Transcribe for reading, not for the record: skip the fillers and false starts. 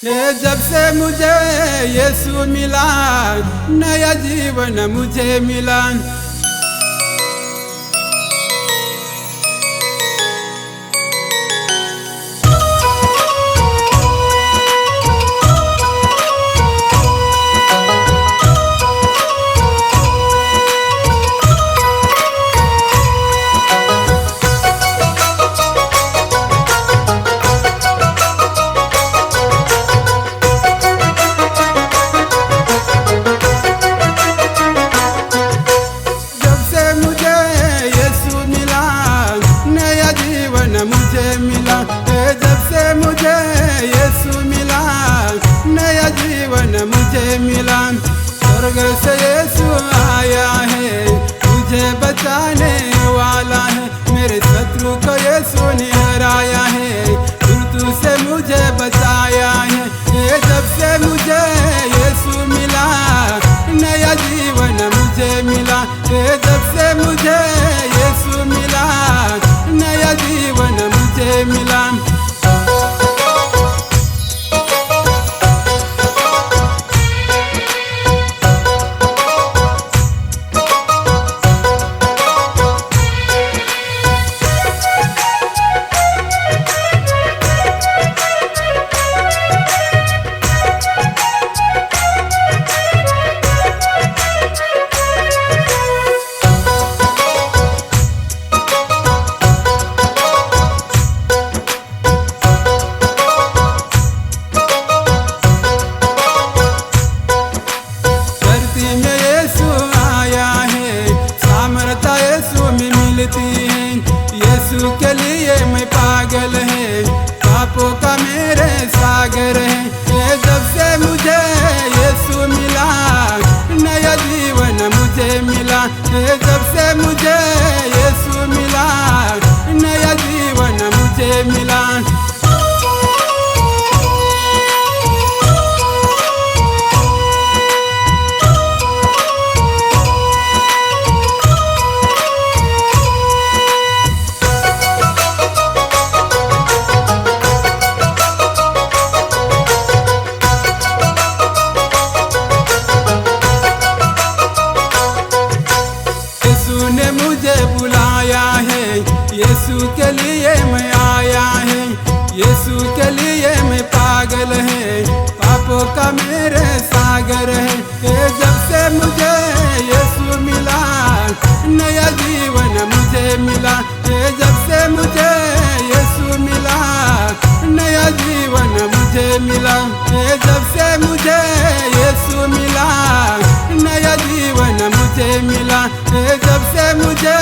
ये जब से मुझे यीशु मिला, नया जीवन मुझे मिला। मुझे मिला, जब से मुझे यीशु मिला, नया जीवन मुझे मिला। स्वर्ग से यीशु आया है, मुझे बचाने वाला है। मेरे शत्रु को यीशु ने हराया है, मृत्यु से मुझे बचाया है। जब से मुझे यीशु मिला, नया जीवन मुझे मिला। जब से मुझे यीशु मिला, नया जीवन मुझे मिला। यीशु के लिए मैं पागल है, पापों का मेरे सागर है। जब से मुझे यीशु मिला, नया जीवन मुझे मिला। जब से मुझे यीशु मिला, नया जीवन मुझे मिला। मुझे बुलाया है, यीशु के लिए मैं आया है। यीशु के लिए मैं पागल है, पापों का मेरे सागर है। जब से मुझे यीशु मिला, नया जीवन मुझे मिला। जब से मुझे यीशु मिला, नया जीवन मुझे मिला। जब से मुझे यीशु मिला, नया जीवन मुझे मिला। जब से मुझे